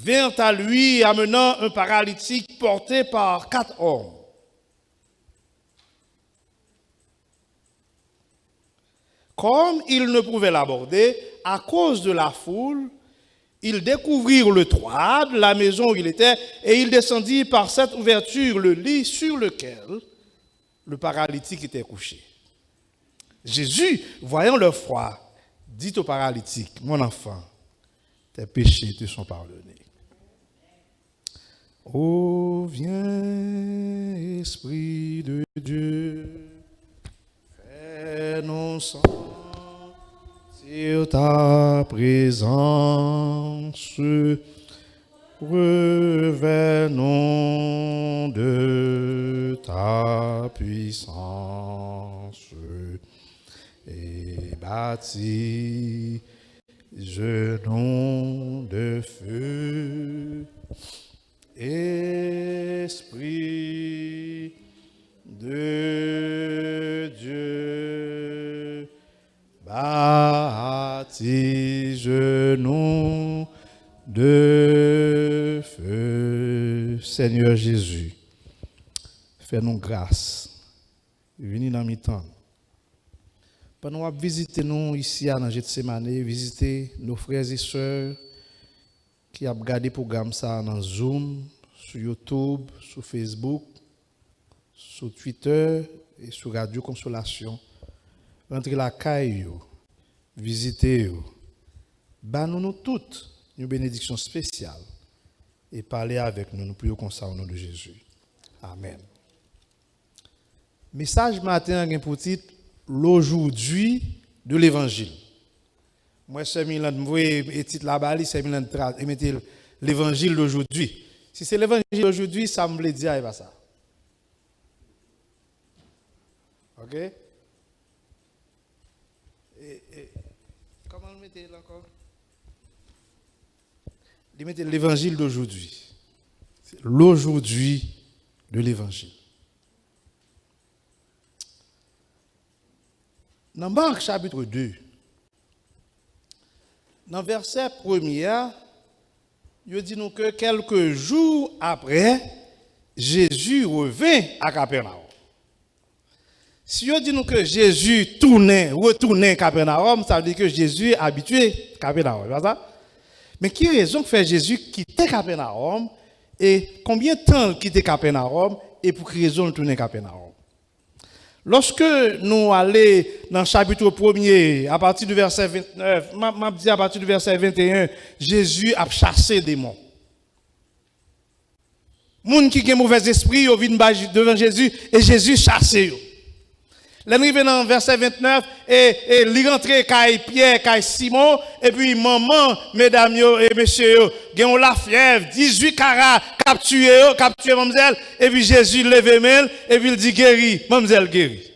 vinrent à lui amenant un paralytique porté par 4 hommes. Comme ils ne pouvaient l'aborder à cause de la foule, ils découvrirent le toit de la maison où il était et ils descendirent par cette ouverture le lit sur lequel le paralytique était couché. Jésus, voyant leur foi, dit au paralytique, « Mon enfant, tes péchés te sont pardonnés. » Oh, viens, Esprit de Dieu, fais-nous sentir ta présence, revenons de ta puissance et baptise nom de feu. Esprit de Dieu, baptise-nous de feu. Seigneur Jésus, fais-nous grâce. Venez dans mi-temps. Pendant que visiter nous ici à Gethsemane, visiter nos frères et sœurs qui ont regardé le programme ça dans Zoom, sur YouTube, sur Facebook, sur Twitter et sur Radio Consolation. Entrez la caille, visitez, nous toutes une bénédiction spéciale et parlez avec nous. Nous prions comme ça au nom de Jésus. Amen. Message matin pour titre l'aujourd'hui de l'évangile. Moi, c'est Milan, vous voyez le titre là-bas, c'est Milan, mettez l'évangile d'aujourd'hui. Si c'est l'évangile d'aujourd'hui, ça me veut dire, pas ça. Ok? Comment le mettez là encore? Vous mettez l'évangile d'aujourd'hui. C'est l'aujourd'hui de l'évangile. Dans Marc chapitre 2, dans verset 1er, il dit nous que quelques jours après, Jésus revint à Capernaum. Si il dit nous que Jésus retournait à Capernaum, ça veut dire que Jésus est habitué à Capernaum. C'est ça? Mais qui raison fait Jésus quitter Capernaum et combien de temps il quitte Capernaum et pour quelle raison il tourne à Capernaum? Lorsque nous allons dans le chapitre 1er, à partir du verset 29, m'a dit à partir du verset 21, Jésus a chassé des démons. Les gens qui ont mauvais esprit, ils viennent devant Jésus et Jésus chasse. Là, nous arrivons dans le verset 29 et il rentre avec Pierre, avec Simon, et puis maman, mesdames et messieurs, ils ont la fièvre, 18 carats capturé mademoiselle, et puis Jésus lève main, et puis il dit guéri, mademoiselle guéri.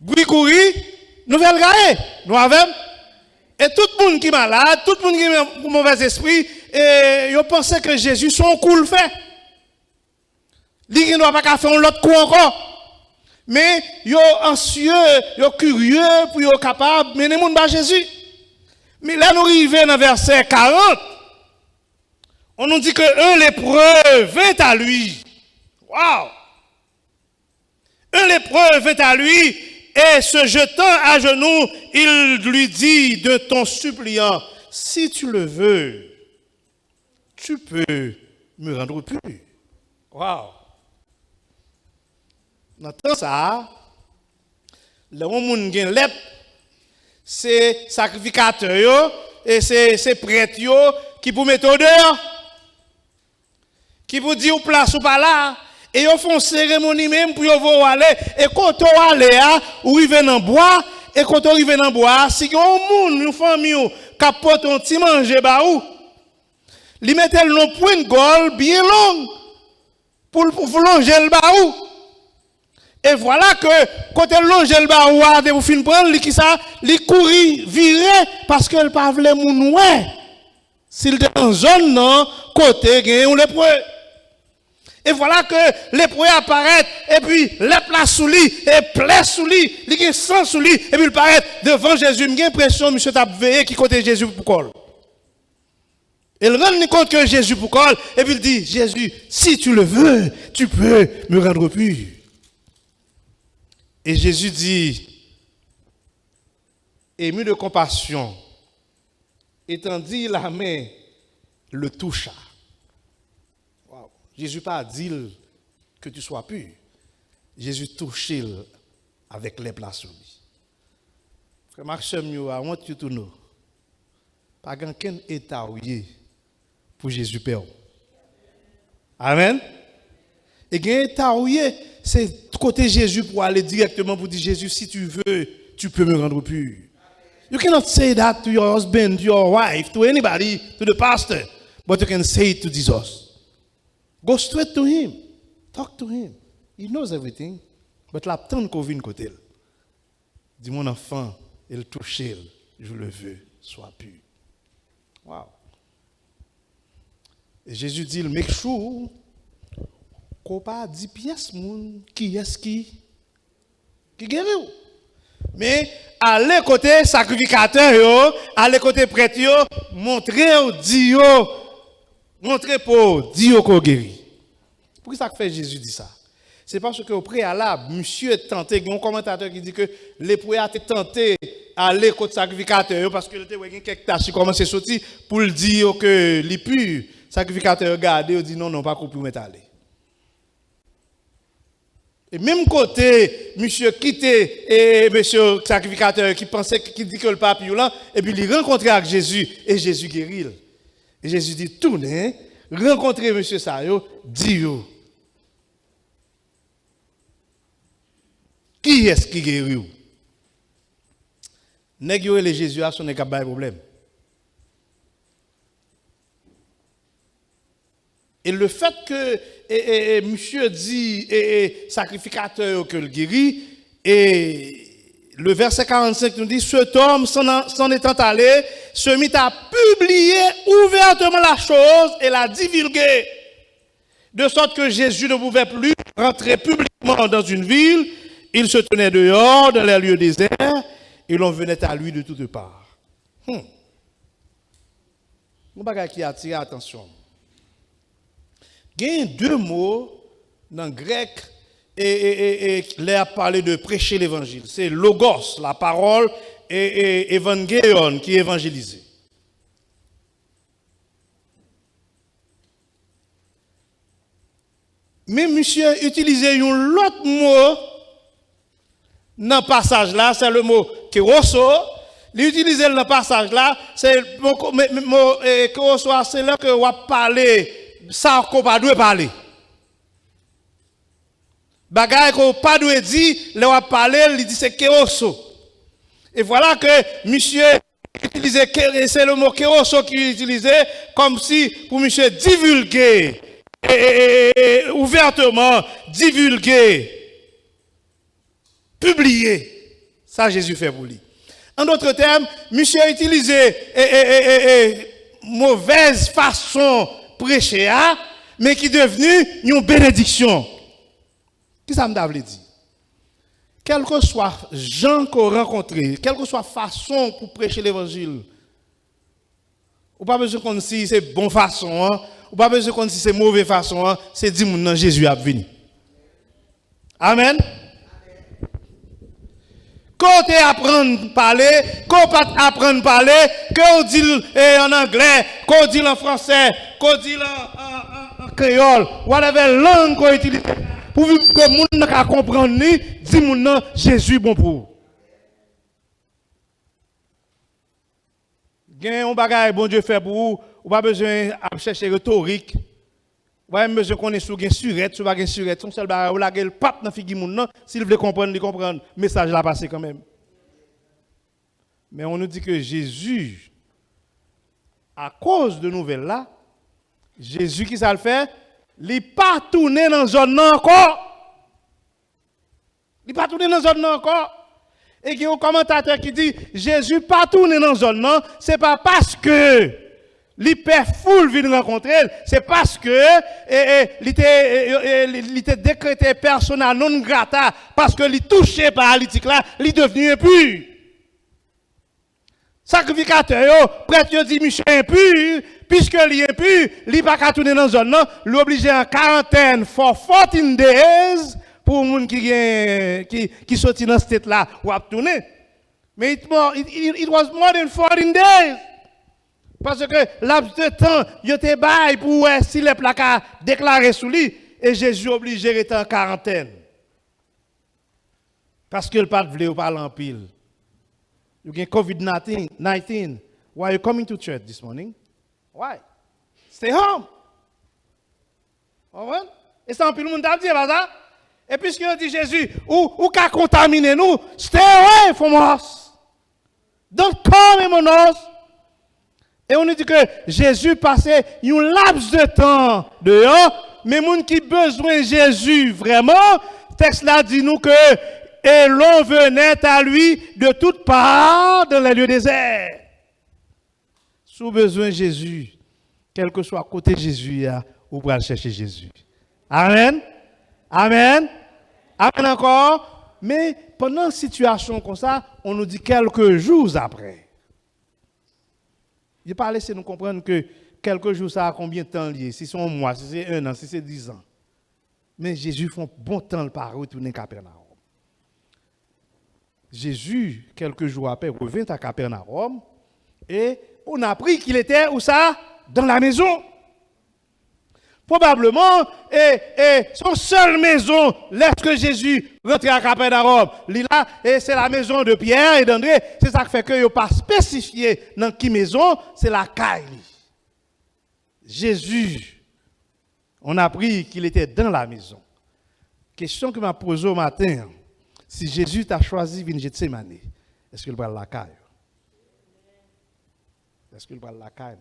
Bruit courir, nouvelle gagne, nous avons. Et tout le monde qui est malade, tout le monde qui a un mauvais esprit, et ils pensent que Jésus son cool fait. Il ne doit pas faire l'autre coup encore. Mais ils sont anxieux, ils sont curieux, pour ils sont capables de mener les gens à Jésus. Mais là, nous arrivons dans le verset 40. On nous dit qu'un lépreux vint à lui. Waouh! Un lépreux vint à lui et se jetant à genoux, il lui dit de ton suppliant, si tu le veux, tu peux me rendre pur. Waouh! Dans tout ça, le monde qui est c'est sacrificateur et c'est prêtre qui pour mettre au dehors, qui pour dire place ou pas là, et ils font cérémonie même pour vous aller. Et quand on aller, ou ils viennent en bois, et quand on arrive dans bois, si on monde, une famille, qui apporte un petit manger, ils mettent le point de gol bien long pour longer le baou. Et voilà que quand elle longe le baou, vous finissez prendre, il courir, virer, parce qu'elle ne pas voulu moun ouais. S'il était en zone, non, côté, on le prend. Et voilà que les poètes apparaissent, et puis les plats sous lui, et plaies sous lui, les sang sous lui, et puis il paraît devant Jésus. J'ai l'impression que monsieur t'a veillé qui côté Jésus pour col. Il rend compte que Jésus pour col, et puis il dit, Jésus, si tu le veux, tu peux me rendre pur. Et Jésus dit, ému de compassion, étendit la main, le toucha. Wow. Jésus pas dit que tu sois pur. Jésus touchait avec les plats sur lui. Frère Maxime, I want you to know. Pas qu'un état pour Jésus Père. Amen. Et qu'un état c'est côté Jésus pour aller directement pour dire Jésus, si tu veux, tu peux me rendre pur. You cannot say that to your husband, to your wife, to anybody, to the pastor, but you can say it to Jesus. Go straight to him. Talk to him. He knows everything. But la tante qu'on vient côté. Dis mon enfant, il touche, je le veux, sois pur. Wow. Et Jésus dit, make sure qu'on pas 10 pièces qui est-ce qui guérit. Mais aller côté sacrificateur, aller côté prêtre, montrer pour Dieu qu'on guérit. Pourquoi ça fait Jésus dit ça? C'est parce qu'au préalable, monsieur est tenté, il y a un commentateur qui dit que les prêtres étaient tentés à aller côté sacrificateur parce que le quelques tâches qui commencent à sortir pour le dire que les purs sacrificateurs regardent et dit non, pas qu'on peut mettre aller. Et même côté, monsieur quitté et monsieur sacrificateur qui pensait, qui dit que le pape là, et puis il rencontre avec Jésus et Jésus guérit. Et Jésus dit, tournez, rencontrez monsieur Sayo, dis qui est-ce qui guérit? Nèg yo les Jésus a son n'est pas de problème. Et le fait que monsieur dit sacrificateur que le guérit, et le verset 45 nous dit, cet homme s'en étant allé, se mit à publier ouvertement la chose et la divulguer. De sorte que Jésus ne pouvait plus rentrer publiquement dans une ville, il se tenait dehors dans les lieux déserts, et l'on venait à lui de toutes parts. Un bagage qui attire l'attention. Il y a 2 mots dans le grec et l'air parler de prêcher l'évangile. C'est logos, la parole, et évangélion qui est évangélisé. Mais monsieur utilisait un autre mot dans le passage là, c'est le mot kéroso. L'utiliser dans le passage là, c'est le mot kéroso, c'est là que on va parler. Ça qu'on pas doit parler. Bagay qu'on pas doit dire, là on parler, il dit c'est kéroso. Et voilà que monsieur utilisait, c'est le mot kéroso qui utilisait comme si pour monsieur divulguer ouvertement divulguer, publier. Ça Jésus fait pour lui. En d'autres termes, monsieur a utilisé mauvaise façon prêcher, mais qui est devenu une bénédiction. Qu'est-ce que ça me dit? Quel que soit gens qu'on rencontre, quelle que soit façon pour prêcher l'évangile, ou pas besoin qu'on si c'est bonne façon, ou pas besoin qu'on si c'est mauvaise façon, c'est dit mon Jésus a venu. Amen. Quand tu apprends à parler, quand tu apprends à parler, quand on dit en anglais, quand on dit en français, quand on dit en créole, whatever langue qu'on utilise, pour que les gens ne comprennent ni, dis mon Jésus bon pour. Gain un bagage bon Dieu fait pour vous, ou pas besoin de chercher rhétorique. Ou pas besoin qu'on est sur une surette, sur une surette, son seul bagage ou la gueule pape dans figi moun nan, s'il veut comprendre, il comprendre. Message là passé quand même. Mais on nous dit que Jésus, à cause de nouvelles là, Jésus qui ça le fait, il pas tourné dans zone encore. Il pas tourné dans zone encore. Et il y a un commentateur qui dit Jésus pas tourné dans zone non, c'est pas parce que l'hyperfoule vient rencontrer, c'est parce que il était décrété persona non grata parce que il touché par paralytique là, il devenu impur. Sacrificateur, prêtre dit monsieur impur, puisque il est impur, il pas qu'à tourner dans la zone, non, l'obligé en quarantaine for 14 days pour les gens qui sortent dans cette là ou à tourner. Mais it was more than 14 days. Parce que laps de temps, il était bail pour si les placards déclarés sous lui, et Jésus obligé d'être en quarantaine. Parce que le pas voulait parler en pile. You get COVID-19. Why are you coming to church this morning? Why? Stay home. All right? Et ça, le monde a dit, ça. Et puisque dit Jésus, ou qu'a contaminé nous, stay away from us. Don't come among us. Et on nous dit que Jésus passait un laps de temps dehors, mais les gens qui ont besoin de Jésus vraiment, le texte là dit nous que et l'on venait à lui de toutes parts dans les lieux déserts. Sous besoin de Jésus, quel que soit côté de Jésus, vous pouvez chercher Jésus. Amen. Amen. Amen encore. Mais pendant une situation comme ça, on nous dit quelques jours après. Il n'est pas laissé nous comprendre que quelques jours, ça a combien de temps lié? Si c'est un mois, si c'est 1 an, si c'est 10 ans. Mais Jésus fait un bon temps par retourner à Capernaum. Jésus, quelques jours après, revient à Capernaum et on a appris qu'il était où ça? Dans la maison. Probablement, et son seule maison, lorsque Jésus rentre à Capernaum, là, et c'est la maison de Pierre et d'André. C'est ça qui fait que il n'a pas spécifié dans qui maison, c'est la caille. Jésus, on a appris qu'il était dans la maison. Question que m'a posée au matin. Si Jésus t'a choisi de Gethsemane, est-ce qu'il va la caille? Est-ce qu'il va la caille?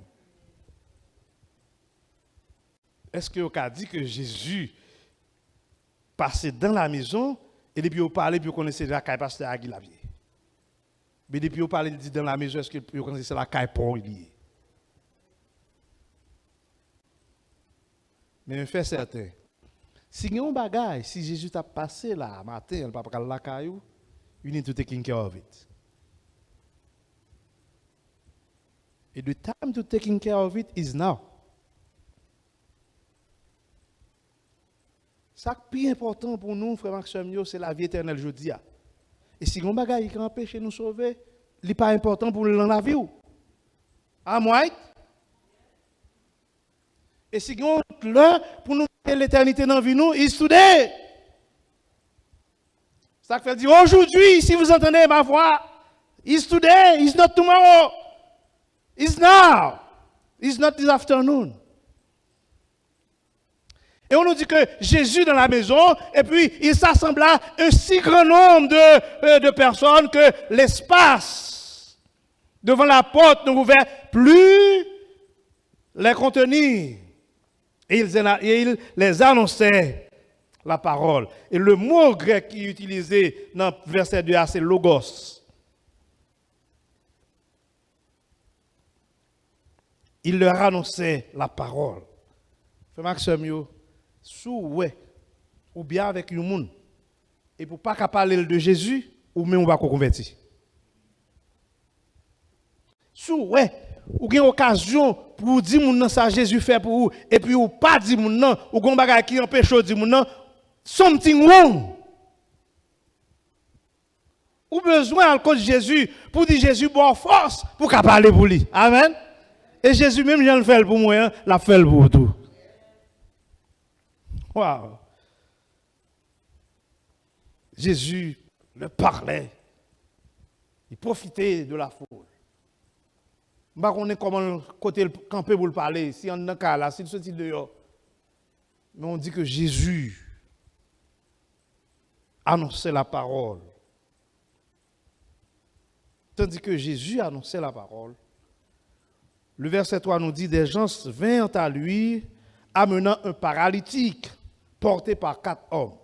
Est-ce qu'il a dit que Jésus passait dans la maison et depuis il parlait, puis il connaissait la caille pasteur Aguilavier? Mais depuis il parlait dans la maison, est-ce qu'il connaissait la caille pour lui? Mais je fais certain. Si il y a un bagage, si Jésus t'a passé là, matin, il ne va pas la caillou, you need to take care of it. And the time to take care of it is now. Ce qui est plus important pour nous, frère Maxime, c'est la vie éternelle, je dis. Et si il y a un bagage qui empêche de nous sauver, il n'est pas important pour nous dans la vie. Am I right? Et si il y a un l'heure pour nous l'éternité dans la vie, nous, is today. Ça fait dire aujourd'hui, si vous entendez ma voix, is today, is not tomorrow, is now, is not this afternoon. Et on nous dit que Jésus dans la maison, et puis il s'assembla un si grand nombre de personnes que l'espace devant la porte ne pouvait plus les contenir. Et il les annonçait la parole. Et le mot grec qui est utilisé dans le verset 2, c'est logos. Il leur annonçait la parole. Frère Maxime, ou bien avec le monde, et pour pas parler de Jésus, ou même on va convertir. Ou avez une occasion pour dire mon ça Jésus fait pour vous, et puis ou pas dire mon non, ou gon bagay qui empêche de dire mon non, something wrong. Ou besoin à cause de Jésus pour dire Jésus bon force pour parler pour lui. Amen. Et Jésus même j'en le fait pour moi, l'a fait pour tout. Wow. Jésus le parlait. Il profitait de la foule. Je ne sais pas comment côté camper pour le parler, si on est dans là, si c'est dehors. Mais on dit que Jésus annonçait la parole. Tandis que Jésus annonçait la parole, le verset 3 nous dit, des gens vinrent à lui, amenant un paralytique, porté par 4 hommes.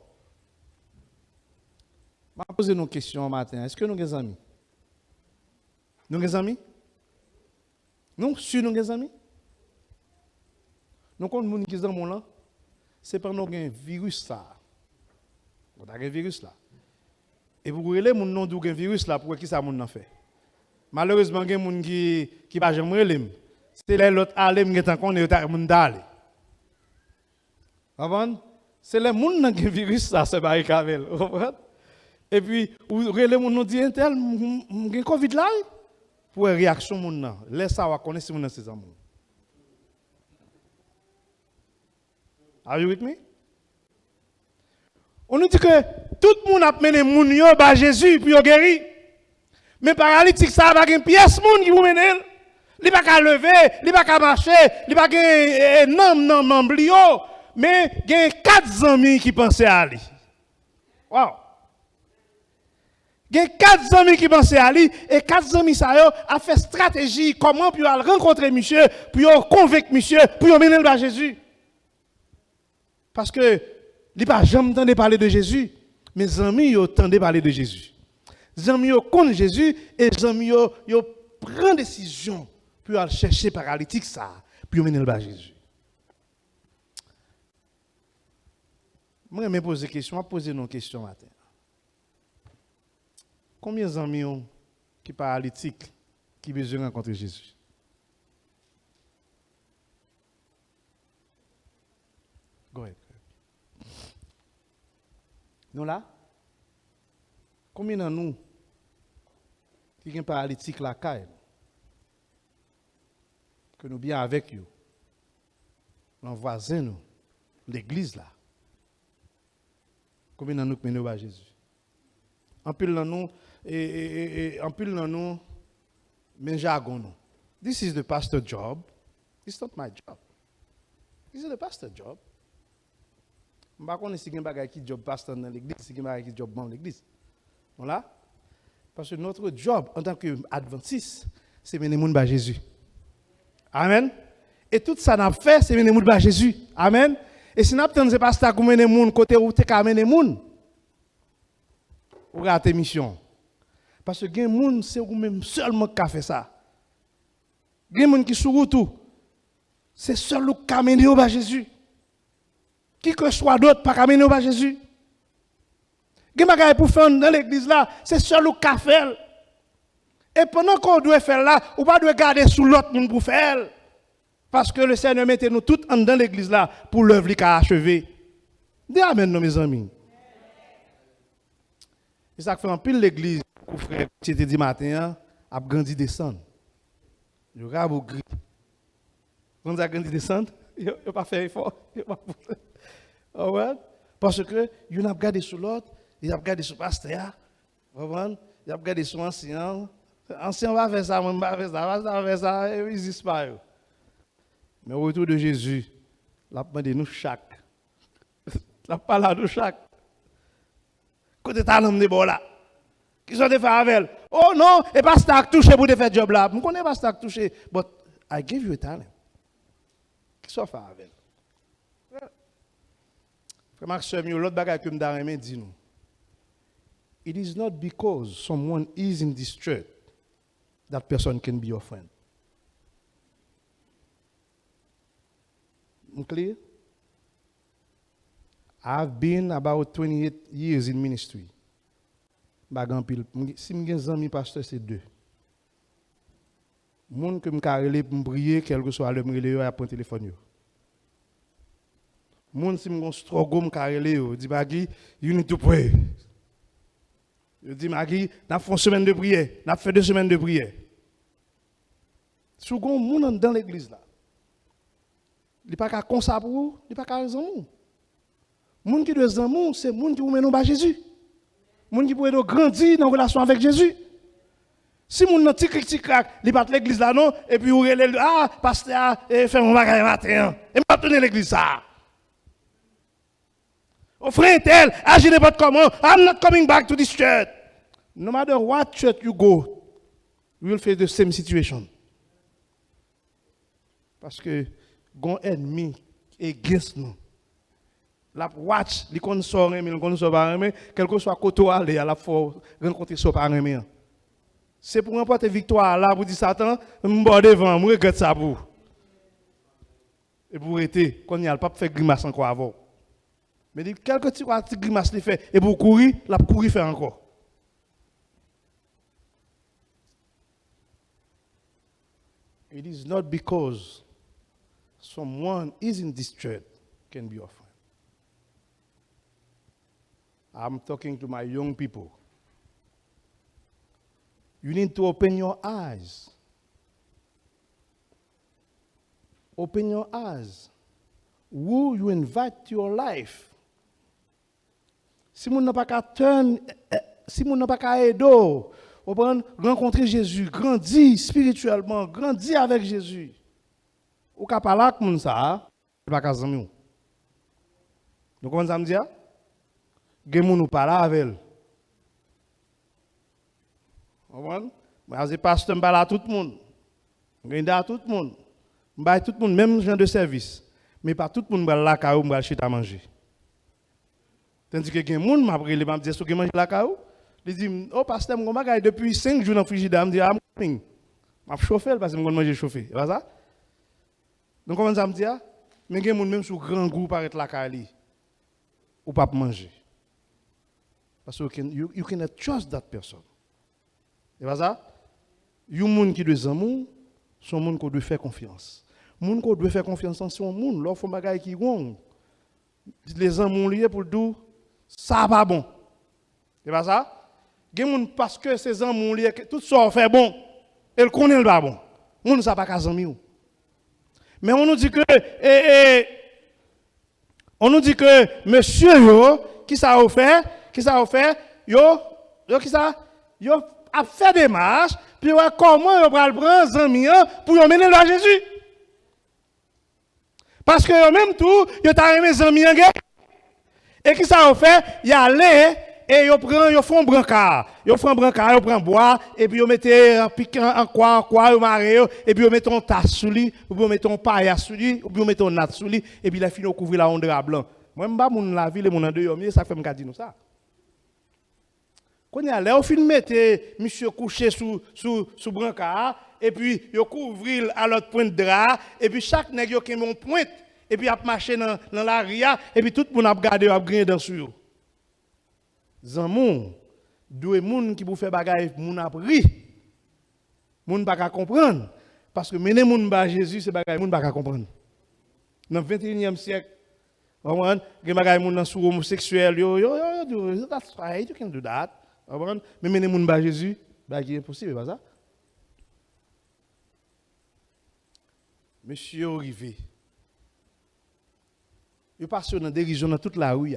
Je vais poser une question ce matin. Est-ce que nous avons des amis? Nous avons des amis? Nous, si nous avons des amis? Nous, quand nous sommes dans le monde, c'est parce que nous avons un virus là. Nous avons un virus là. Et pour que les gens n'ont pas un virus là, pour qui ça nous fait? Malheureusement, il y a des gens qui pas jamais relève. C'est les autres aller me tant qu'on est au monde d'aller. Avant, c'est les gens qui virus ça c'est pas cavel. Et puis ou les gens nous dit tel j'ai Covid là pour réaction moun nan. Laisse ça va connaître si moun c'est amour. Are you with me? On nous dit que tout le monde a mené moun yo ba Jésus puis yo guéri. Mais paralytique ça pas une pièce moun qui vous mener. Il pas qu'à lever, il pas qu'à marcher, il pas qu'à non memblio, mais il y a 4 amis qui pensaient à lui. Wow. Il y a 4 amis qui pensaient à lui et 4 amis ça yo a fait stratégie comment pour rencontrer monsieur, pour convaincre monsieur, pour mener à Jésus. Parce que il pas jamais entendu parler de Jésus, mais les amis yo entendu parler de Jésus. Les amis yo connaissent Jésus et les amis yo prennent décision pour aller chercher paralytique ça, puis mener le Jésus. Moi, je me pose des questions, je vais poser une question matin. Combien d'amis qui sont paralytiques qui ont besoin de rencontrer Jésus? Go ahead. Nous là? Combien de nous qui sont paralytiques la caille? Que nous bien avec eux, nos voisins, nous, l'église là. Combien de nous menons à Jésus? En pile dans nous, en pile dans nous, mais jargon nous. This is the pastor job. It's not my job. This is the pastor job. Je ne sais pas si il y a qui job pasteur dans l'église, si il y a qui job dans l'église. Voilà? Parce que notre job en tant qu'adventiste, c'est mener les gens à Jésus. Amen. Et tout ça n'a fait, c'est mener les gens à Jésus. Amen. Et si nous avons pas pasteur qui mène les gens côté où tu as mené les gens, ou rater mission. Parce que les gens, c'est vous-même seulement qui a fait ça. Les gens qui sont tout, c'est seul qui a mené à Jésus. Qui que soit d'autre, pas mené à Jésus. Les gens pour faire dans l'église là, c'est seul qui a fait. Et pendant qu'on doit faire là, on ne doit pas garder sous l'autre monde pour faire. Parce que le Seigneur mettait nous tous dans l'église là pour l'œuvre qu'il a achevée. Dis amen, mes amis. Et ça fait un pile l'église, frère, c'était dit matin, a grandi descendre. Il y a gris. Quand ça grandi descendre, il n'a pas fait effort. Parce que il a regardé sur l'autre, il a regardé sur le pasteur, il a regardé sur l'ancien. Ancien va faire ça, on va faire ça, il n'existe pas. Mais au retour de Jésus, il a demandé nous chaque. Il a parlé à nous chaque. Côté talent de bon là. Qui sont des faire avec elle? Oh non, et pas ça touché pour te faire job là. Je connais pas ça touché, but I give you a talent. Qui sont faire avec elle? Frère Max, l'autre bagage que me donne dit nous. It is not because someone is in distress that person can be your friend. I'm clear? I've been about 28 years in ministry. Si je suis un ami pasteur, c'est 2. Les gens qui me carrelent pour me prier, quel que soit le me à prendre téléphone. Les gens qui me struggle me carrelent, disent Maggie, you need to pray. Je dis Maggie, on a fait une semaine de prière, on a fait 2 semaines de prière. Si vous avez des gens dans l'église là, il n'y a pas qu'à comme ça pour vous, il n'y a pas qu'à raison. Les gens qui doivent amour, c'est les gens qui vous mènent à Jésus. Les gens qui peuvent grandir dans la relation avec Jésus. Si les gens ont petit crack, ils partent l'église là, non, et puis vous relèvez, ah, pasteur, fait mon bagage matin, et je vais l'église ça. Oh frère tel, agis n'importe comment, I'm not coming back to this church. No matter what church you go, you will face the same situation. Parce que, gon ennemi against nous. La watch, li kon sort mais li kon sort pas mais quel que soit côté aller à la fois rencontrer so pas mais c'est pour remporter victoire là pour dire Satan m'bord devant moi regrette ça pour et pour être qu'on y a pas faire grimace encore avant mais dit quelque petit grimace li fait et pour courir la courir faire encore It is not because someone is in distress can be your friend. I'm talking to my young people. You need to open your eyes. Open your eyes. Who you invite to your life. Si vous n'avez pas qu'à turn, si vous n'avez pas qu'à aider, rencontrer Jésus, grandir spirituellement, grandir avec Jésus. Ou qu'à parler avec moun ça, pas qu'à zami. Donc comment ça me dit? Gen moun ou parler avec elle. Comprendre? Moi c'est pasteur me parler à tout le monde. Gen à tout le monde. M'baille tout le monde même genre de service. Mais pas tout le monde va la caillou m'ba chita à manger. Tandis que gen moun m'a brûlé m'a dit so gen manger la caillou. Il dit oh pasteur mon bagay depuis 5 jours dans frigidaire me dit I'm coming. M'a chauffer parce que m'gon manger chauffer. C'est pas ça? Donc comment ça me dit? Mais gen moun même sous grand goût paraître la caillou ou pas manger. Parce que you cannot trust that person. C'est pas ça? You moun qui doit amour, son moun qu'on doit faire confiance. Moun qu'on doit faire confiance en son moun, leur font bagay qui wrong. Les amours liés pour dire ça pas bon. C'est pas ça? Gen moun parce que ces amours liés tout ça fait bon, elle connaît le pas bon. Moun ça pas ka zami ou. Mais on nous dit que on nous dit que monsieur yo qui ça a fait? Yo a fait des marches, puis comment yo pral prendre zami pour yo mener à Jésus. Parce que yo même tout, yo t'a aimé zami en guerre. Et qui ça a fait? Y aller et yo font brancard. Yo prend bois et puis yo mettez en quoi yo maré et puis yo mettez un tasse sous lui, ou puis yo mettez un paille sous lui, ou puis yo mettez un nat sous lui et puis la fini couvrir la onde blanc. Moi m'pa moun la ville moun en dehors, mais ça fait me dire nous ça. Quand il y a là, au film mettez monsieur couché sous brancard et puis yo couvrir à l'autre point de drap et puis chaque nèg yo qui mon pointe et puis a marcher dans la ria et puis tout le monde a regardé a gagner dans sur. Zanmou, deux moun qui pour faire bagaille moun a ri. Moun pas ka comprendre parce que mener moun ba Jésus c'est bagaille moun pas ka comprendre. Dans le 21e siècle, on gen bagaille moun nan sou homosexuel yo that's right, you can do that. Mais mener moun ba Jésus, bagaille impossible pas ça. Monsieur arrivé. Il passe dans dérision dans toute la rue.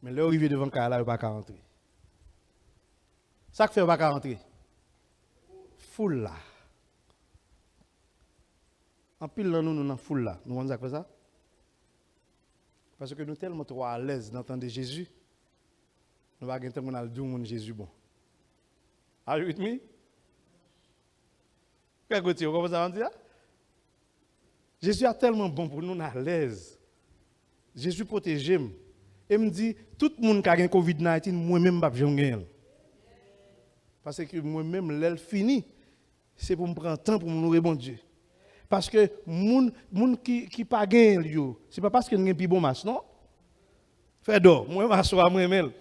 Mais là, arrivé devant le là, il pas rentrer. Ça que fait pas rentrer. Foule là. En pile nous dans foule là. Nous on fait ça? Parce que nous tellement trop à l'aise d'entendre Jésus. Nous va gagner mon dire mon Jésus bon. Are you with me? Qu'est-ce que vous avez dit? Jésus est tellement bon pour nous à l'aise. Jésus protège. Et me dit, tout le monde qui a Covid-19, moi-même, je ne vais pas. Parce que moi-même, l'aile fini, c'est pour me prendre temps pour me répondre. Parce que les gens qui ne pas gagné, ce n'est pas parce que nous avons un bon match, non? Fais d'or, moi, je suis moi-même.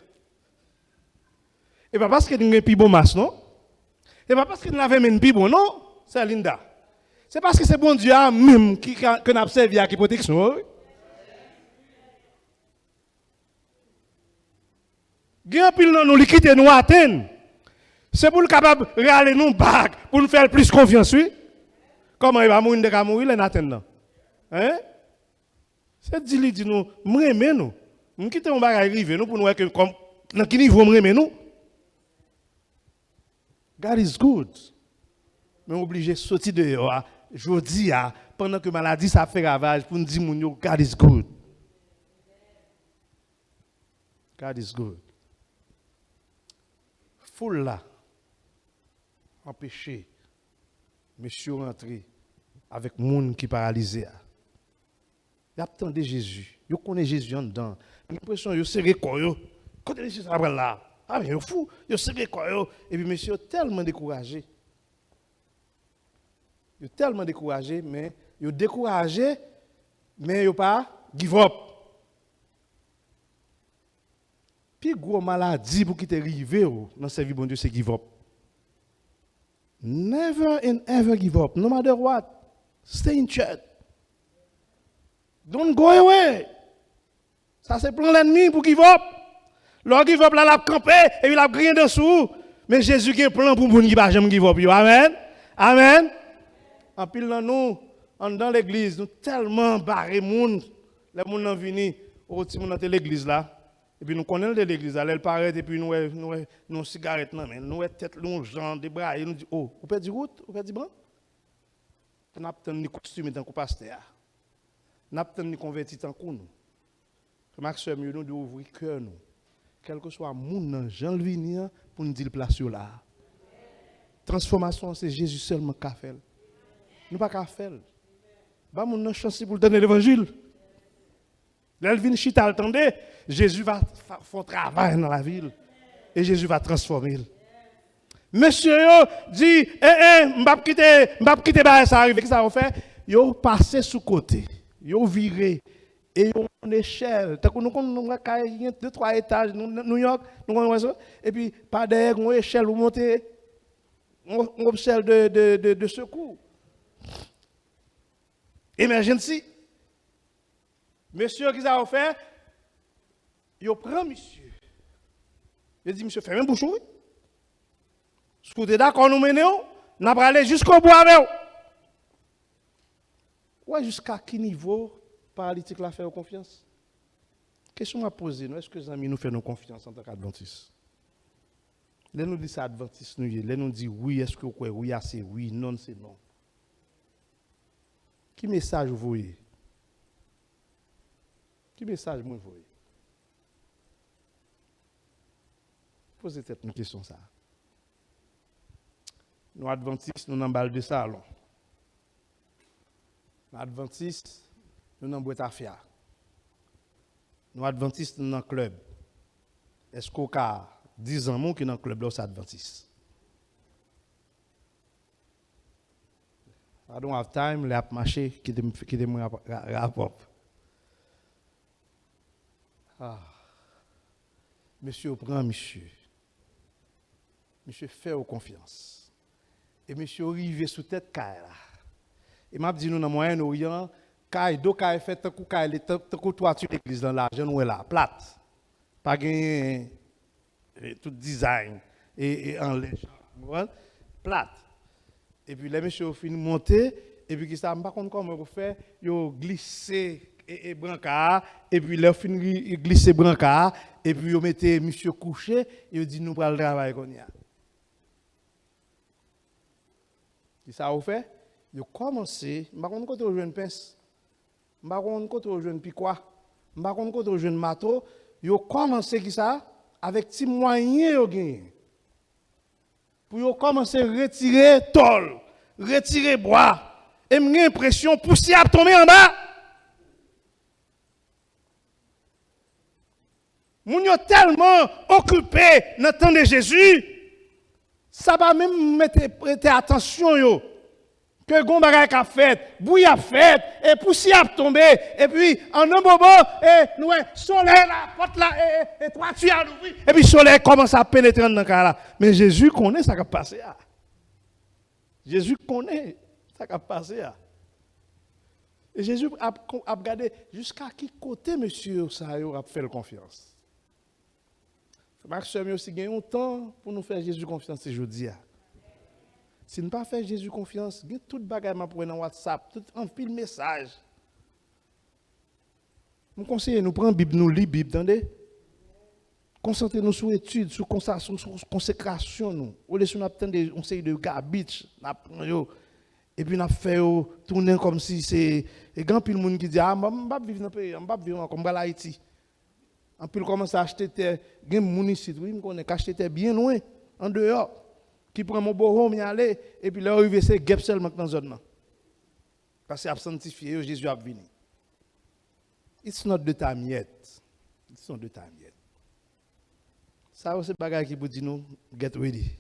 Et pas parce que nous avons un bon match, non? Et pas parce que nous avons un bon, non? C'est Linda. C'est parce que c'est bon Dieu même qui a servi à qui protection. Gen pile nan nous li quitter nous atteindre. C'est pour le capable regarder nous bac pour nous faire plus confiance oui. Comment il va mourir de ka mourir là atteindre. Hein? C'est dit nous m'aimer nous. Nous quitter on bagay arriver nous pour nous que comme dans qui niveau m'aimer nous. God is good. Mais obligé sortir dehors jodi pendant que maladie ça fait ravage pour nous dire mon yo God is good. God is good. Foule là, empêcher monsieur rentrer avec monde qui paralysé. Il attendait Jésus. Il connaît Jésus en dedans. L'impression il serré quoi yo. Quand Jésus après là, ah mais fou, il serré quoi yo et puis monsieur tellement découragé. Il tellement découragé mais il découragé mais il pas give up. Puis gros maladie pour qui t'est arrivé dans sa vie bon Dieu c'est give up. Never and ever give up, no matter what. Stay in church. Don't go away. Ça, c'est plan l'ennemi pour give up. L'on give up, là, la campé, et il a grillé dessous. Mais Jésus a un plan pour nous qui va jamais give up. Amen. Amen. En pile dans nous, dans l'église, nous tellement barré monde. Les gens sont venus au petit monde dans l'église là. Et puis nous connaissons de l'église là, elle paraît et puis nous cigarettes non mais nous tête long gens débraillés nous dit oh, vous perdez route, vous perdez bon. On a tant ni costume tant que pasteur. On a tant ni converti tant que nous. Maxime nous doit ouvrir cœur nous. Quel que soit monde Jean venir pour nous dire place là. Transformation c'est Jésus seulement qui a fait. Nous pas qu'à faire. Ba moun nan chance pour donner l'évangile. L'elvin chita attendez, Jésus va faire un travail dans la ville et Jésus va transformer. Monsieur yo dit m'pa quitter ba ça arrive, qu'est-ce que ça fait? Yo passé sous côté. Yo viré et yo en échelle. Tant que nous connait 2-3 étages New York, nous connait ça et puis pas derrière une échelle ou monter une échelle de secours. Emergency. Monsieur, qui a fait? Il prend monsieur. Il dit, monsieur, fermez bouche. Si vous êtes d'accord, nous menons, nous allons aller jusqu'au bout avec vous. Ouais, jusqu'à quel niveau paralytique la fait confiance? Question à poser, est-ce que les amis nous font confiance en tant qu'adventistes? Les nous disent ça adventistes, les nous disent oui, est-ce que vous croyez? Oui, c'est oui, non, c'est non. Qui message vous voyez? Qui message vous voyez? Posez peut-être une question ça. Nous adventistes, nous n'en balle de salon. Nous adventistes, nous n'en boîte à faire. Nous adventistes, nous n'en club. Est-ce qu'au cas 10 ans qui dans le club là, c'est adventiste? I don't have time, les marché qui te rapport. Ah. Monsieur prend monsieur. Monsieur fait confiance. Et monsieur arrive sous tête caille là. Et m'a dit nous dans Moyen-Orient, caille do caille fait tant que caille tant que toiture l'église dans l'argent nous est là, plate. Pas gain tout design et en lèche. Plate. Et puis les messieurs fin monter et puis qui ça pas contre comment vous faire yo glisser et brancard et puis les fin glisser brancard et puis yo mettez monsieur couché et yo dit nous pral travailler qu'on y a. Qui ça vous fait yo commencer pas contre côté jeune pince pas contre côté jeune piquois pas contre côté jeune mato yo commencer qui ça avec petit moyen yo gagné pour commencer à retirer tôle, retirer bois, et j'ai l'impression pousser à tomber en bas. Moun yo tellement occupé dans le temps de Jésus, ça va même prêter attention yo. Que gon bagay ka fait, bouille a fait, et poussière a tombé, et puis en un moment, et nous soleil la porte là, et toi tu as l'ouvrir, et puis soleil commence à pénétrer dans le cas là. Mais Jésus connaît ça qui a passé là. Jésus connaît ça qui a passé là. Et Jésus a regardé jusqu'à qui côté monsieur ça a fait confiance. Maxime aussi gagne un temps pour nous faire Jésus confiance aujourd'hui. Si nous ne pas faire Jésus confiance, il y a tout bagage m'a pour dans WhatsApp, tout en pile message. Nous conseillons nous prendre Bible, nous lire Bible, attendez. Concentrez-nous sur l'étude, sur consécration nous. Au lieu de nous attendre on série de garbage, et puis nous fait tourner comme si c'est grand pile monde qui dit ah on va vivre dans pays, on va vivre comme dans Haïti. En pile commence à acheter terre, gain moun ici, oui, me connaît acheter terre bien loin en dehors. Qui prend mon beau home y aller et puis là arrivé c'est gap seulement dans zone là parce que absentifié Jésus a venu. It's not the time yet. It's not the time yet. Ça c'est bagage qui vous dit nous get ready.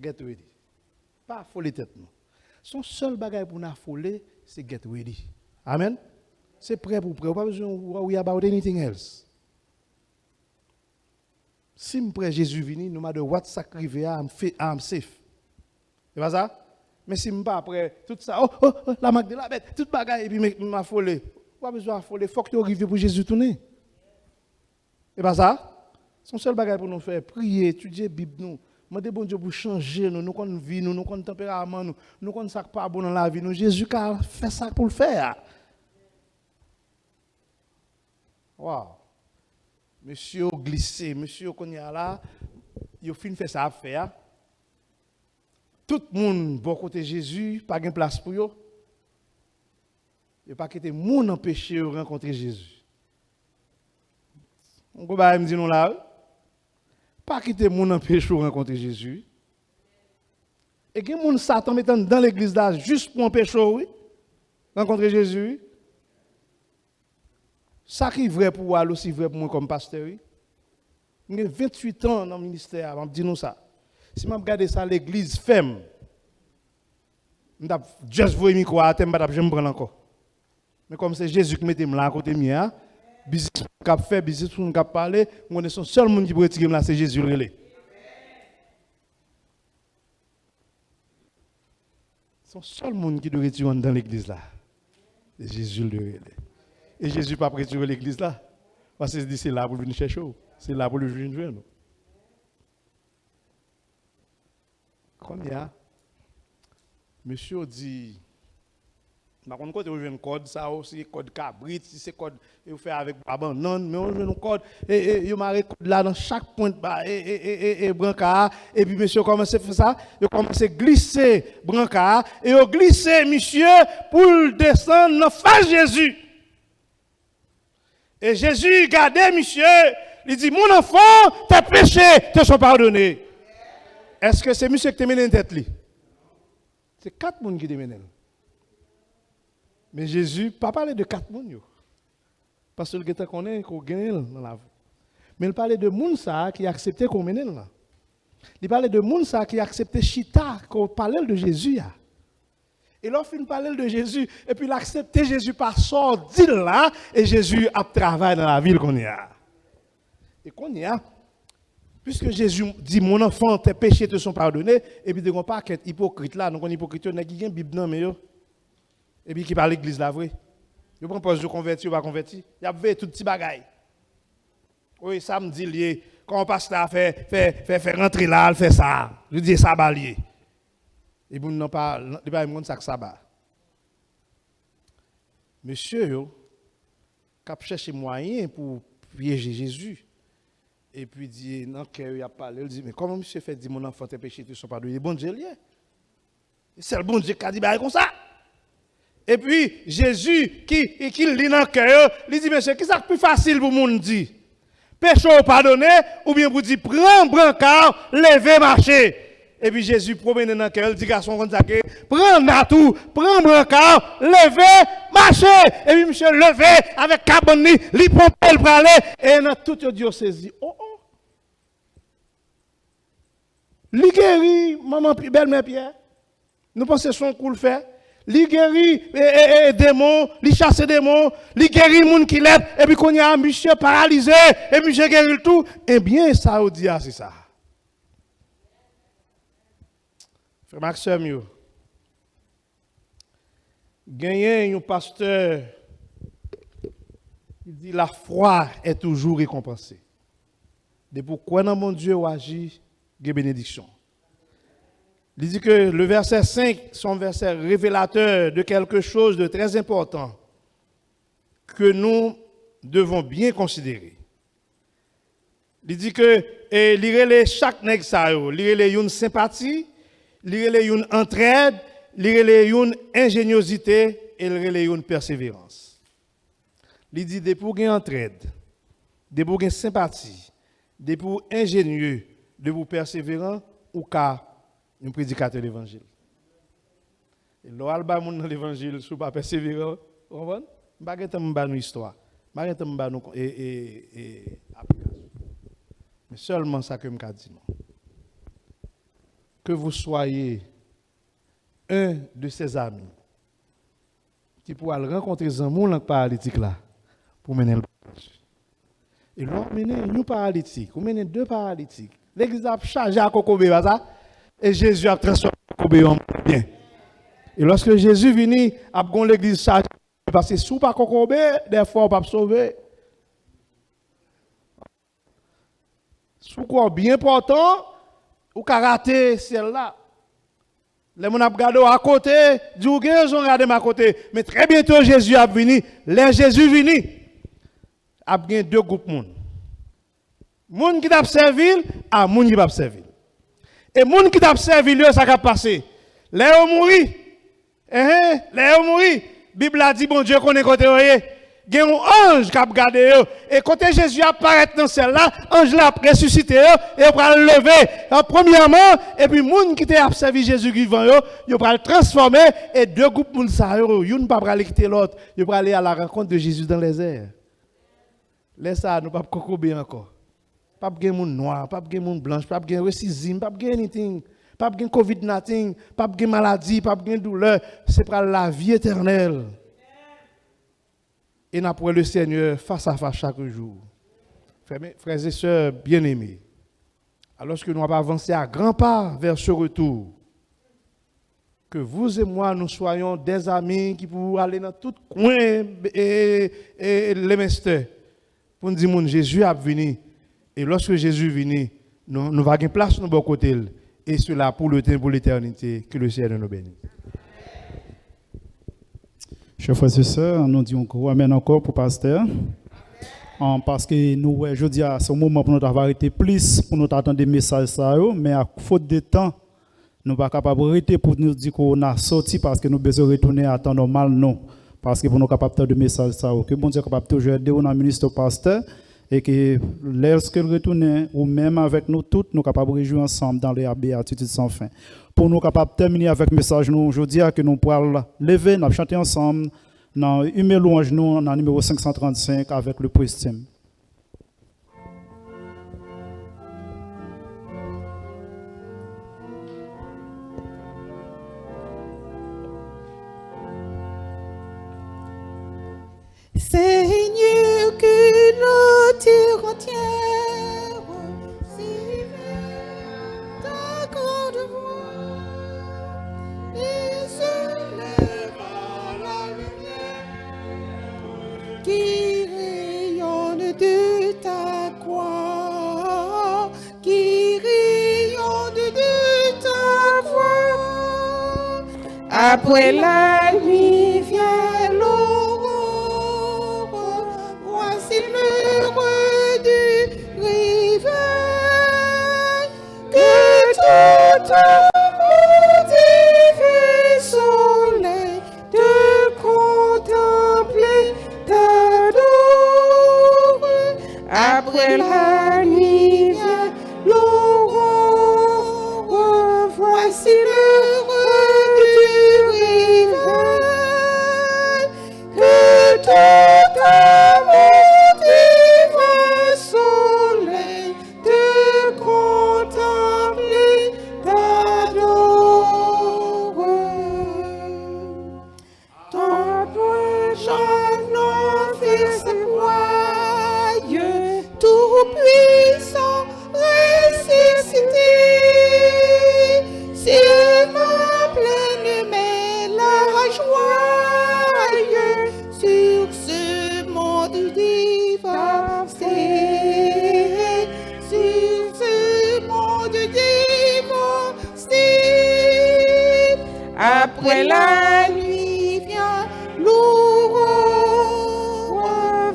Get ready. Pas affoler tête nous. Son seul bagage pour nous affoler c'est get ready. Amen. C'est prêt pour prêt, pas besoin worry about anything else. Si je prends Jésus venir, no matter what sacrifice, I'm safe. C'est pas ça? Mais si je ne pas après tout ça, la marque de la bête, toute bagaille, et puis m'a folé. Pas besoin de foler, il faut que tu arrives pour Jésus tourner. C'est pas ça? Son seul bagage pour nous faire prier, étudier la Bible, nous. Demander bon Dieu pour changer nous, nous connaissons vie, nous connaissons tempérament, nous connaissons ça pas bon dans la vie. Nous. Jésus a fait ça pour le faire. Wow. Monsieur glissé, monsieur qu'on y a là, il a fini fait ça à faire. Tout le monde bon côté Jésus, pas de place pour eux. Il n'y a pas quitté monde empêcher de rencontrer Jésus. On va me dire nous là. Pas quitter monde empêcher de rencontrer Jésus. Et que monde Satan mettant dans l'église là juste pour empêcher oui, rencontrer Jésus. Ça qui est vrai pour vous aussi vrai pour moi comme pasteur. J'ai 28 ans dans le ministère, je dis nous ça. Si je regarde ça l'église ferme, je vais juste voir le micro à terre, je vais me prendre encore. Mais comme c'est Jésus qui mette là à côté de moi, business qu'on fait, business qu'on a parlé, on est son seul monde qui peut retirer là, c'est Jésus relé. Son seul monde qui doit retirer dans l'église là, c'est Jésus le relé. Et Jésus pas retirer l'église là, parce que c'est là pour venir chercher, c'est là pour le venir nous. Combien? Monsieur dit. Par contre, quand on joue un code, ça aussi, code cabrit, si c'est code, il fait avec abandon, mais on joue un code, et il m'a code là dans chaque point, et brancard, et puis monsieur commence à faire ça, il commence à glisser brancard, et il glisse monsieur pour descendre dans face Jésus. Et Jésus regardait monsieur, il dit, mon enfant, tes péchés te sont pardonnés. Est-ce que c'est monsieur qui te mène en tête? C'est 4 personnes qui te mènent. Mais Jésus, pas parler de 4 personnes. Parce que le gars connaît qu'on gagne dans la vie. Mais il parlait de gens qui acceptaient qu'on mène là. Il parlait de gens qui acceptaient chita, qu'on parlait de Jésus. Et lorsqu'il parlait de Jésus, et puis il acceptait Jésus par sortir là, et Jésus a travaillé dans la ville qu'on y a. Et qu'on y a, puisque Jésus dit, mon enfant, tes péchés te sont pardonnés, et puis, on pas qu'être hypocrite là, donc on est hypocrite, on a qui a une Bible, non, mais et puis qui parle l'église là, vrai. Je prends pas de convertir ou pas convertir. Il y a tout petit bagaille. Oui, ça me dit lié. Quand on passe là, fait rentrer là, il fait ça. Je dis ça balier. Et vous n'avez pas le ça que ça va. Monsieur, qui a cherché moyen pour piéger Jésus. Et puis dit, non, qu'il a parlé, il dit, mais comment monsieur fait dire mon enfant, tes péchés ne sont pas pardonnés? Bon Dieu, c'est le bon Dieu qui a dit, bah, comme ça. Et puis, Jésus, qui lit dans le cœur, il dit, monsieur, qu'est-ce qui est plus facile pour le monde dire? Péché pardonné, ou bien pour dire, prends brancard, levez, marchez. Et puis, Jésus promène dans le cœur, il dit, garçon, comme ça, prends natou, prends brancard, levez, marchez. Et puis, monsieur, levez, avec cabani, li pompe, le pralé, et dans toute diocèse, oh. Li guéri, maman, belle-mère Pierre. Nous pensons son coup le fait. Li guérit démons, li chasse démons, li guérit moun qui l'aide, et puis qu'on y a un monsieur paralysé, et monsieur guérit le tout. Eh bien, ça, on dit, c'est ça. Frère Maxime, gagner un pasteur, il dit, la foi est toujours récompensée. De pourquoi dans mon Dieu agit, il bénédiction. Il dit que le verset 5, son verset révélateur de quelque chose de très important que nous devons bien considérer. Il dit que lire chaque nègre ça yo, lire une sympathie, lire une entraide, lire une ingéniosité et lire une persévérance. Il dit de pour une entraide, de pour une sympathie, de pour ingénieux, de pour persévérant ou car un prédicateur de l'évangile. Et l'oral ba moun dans l'évangile sous pas persévérant, vous comprenez? Pas que une histoire, pas que une application. Mais seulement ça que me dit non. Que vous soyez un de ses amis qui pourra rencontrer un monde paralytique là pour mener le et l'on mener un paralytique, ou mener 2 paralytiques. L'église a chargé à Kokobé, ça. Et Jésus a transformé Kokobé en bien. Et lorsque Jésus venu, a gon l'église chargée, parce que sous pas Kokobé, des fois on pas sauver. Sous quoi bien important, ou ka rater celle-là. Les gens ont regardé à côté, dit ou ils ont regardé à côté, mais très bientôt Jésus a venu. Les Jésus venu, a bien deux groupes de monde. Monde qui t'a servi, à monde qui t'a servi. Et monde qui t'a servi, ça va passer. Les gens mourir. Les gens mourir. Bible a dit bon Dieu qu'on est côté il y a un ange qui a regardé et quand Jésus apparaît dans celle-là, l'ange l'a ressuscité et il va le lever. Premièrement, et puis les gens qui ont observé Jésus vivant, ils vont le transformer et deux groupes de gens, ils ne vont pas aller quitter l'autre, ils vont aller à la rencontre de Jésus dans les airs. Laisse ça, nous ne pouvons pas cocober encore. Pas de gens noirs, pas de gens blancs, pas de racisme, pas de anything, pas de COVID-19, pas de maladie, pas de douleur. C'est pour la vie éternelle. Et nous pour le Seigneur face à face chaque jour. Frères et sœurs bien-aimés, alors que nous avons avancé à grands pas vers ce retour, que vous et moi, nous soyons des amis qui pourront aller dans tout coin et les mesters pour nous dire que Jésus est venu. Et lorsque Jésus est venu, nous allons avoir place de bon côté. Et cela pour le temps, pour l'éternité, que le Seigneur nous bénisse. Chers frères et sœurs, nous disons amen encore pour le pasteur. Parce que nous, aujourd'hui, c'est un moment pour nous avoir arrêté plus, pour nous attendre des messages, mais à faute de temps, nous ne sommes pas capables d'arrêter pour nous dire qu'on a sorti parce que nous avons besoin de retourner à temps normal, non. Parce que pour nous capables de messages, que bon Dieu est capable de toujours aider dans le ministre pasteur et que lorsque nous retournons, ou même avec nous tous, nous sommes capables de réjouir ensemble dans les béatitudes sans fin. Pour nous capables de terminer avec le message nous aujourd'hui, que nous pourrons lever, nous chanter ensemble dans une louange nous dans le numéro 535 avec le poème. Seigneur, que la terre entière s'élève ta grande voix et se lève à la lumière qui rayonne de ta croix, qui rayonne de ta croix. Après la nuit vient l'aurore. L'heure du réveil, que tout mon divin soleil de contempler t'adore. Après la nuit vient l'aurore, voici l'heure du réveil, que tout puissant ressuscité, c'est ma pleine mais la joie sur ce monde dévasté, sur ce monde dévasté. Après la nuit vient l'aurore,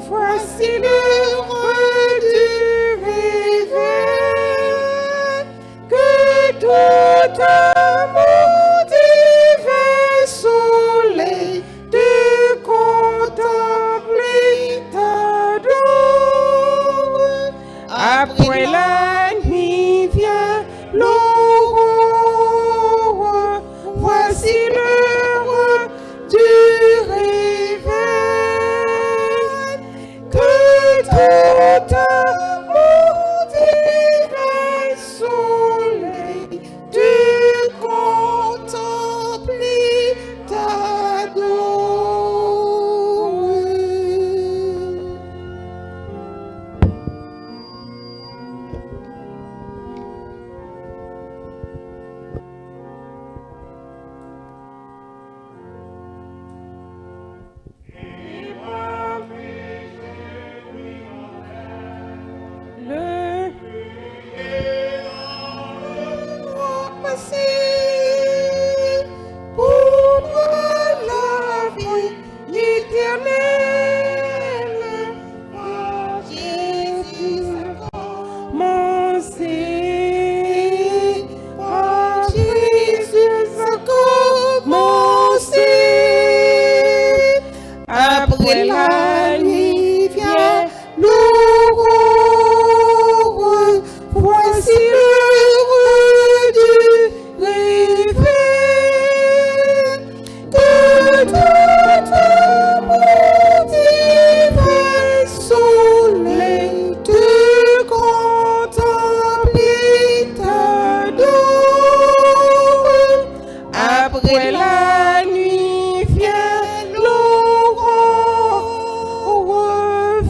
voici l'heure du réveil, que tout mon divin soleil de contempler t'adore. Après la nuit vient l'aurore, voici l'heure Après la nuit vient l'aurore. Voici l'heure du réveil. Que tout amour divin soleil te contemple et t'adore. Après la nuit vient l'aurore.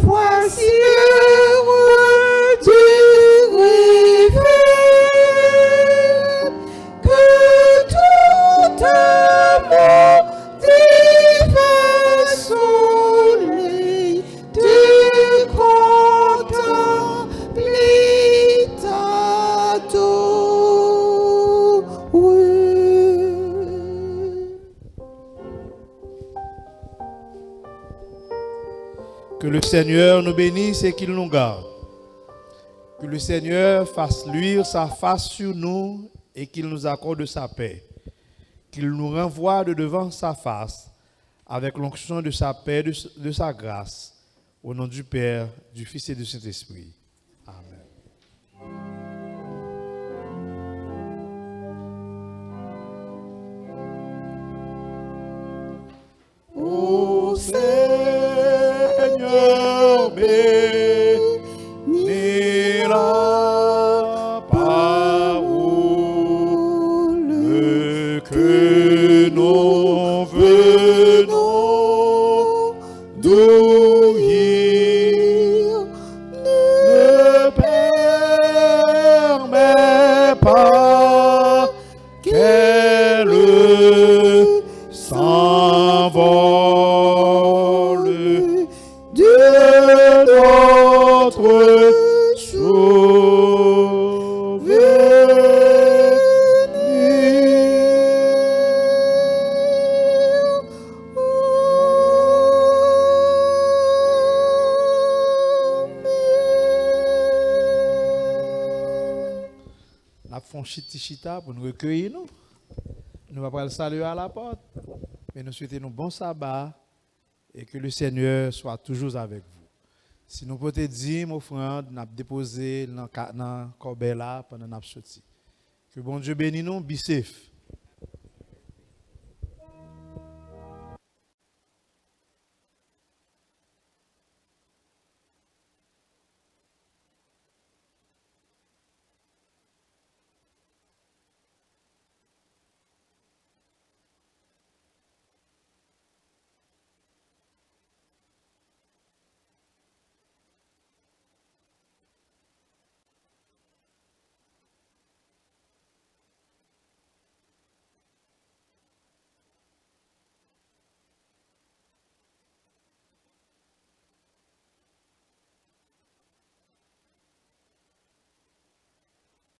Voici l'heure du réveil. Que tout amour divin soleil te contemple et t'adore. Que le Seigneur nous bénisse et qu'il nous garde. Que le Seigneur fasse luire sa face sur nous et qu'il nous accorde sa paix. Qu'il nous renvoie de devant sa face avec l'onction de sa paix, de sa grâce. Au nom du Père, du Fils et du Saint-Esprit. Amen. Ô Seigneur, bénis la parole que nous venons d'ouïr. Ne permets pas qu'elle s'envole de notre La chita pour nous recueillir nous. Nous allons pas le saluer à la porte, mais nous souhaitons un bon sabbat et que le Seigneur soit toujours avec vous. Si nous pouvons te dire, mon offrande, nous avons déposé dans le corbeau là pendant notre sortie. Que bon Dieu bénisse nous, be safe.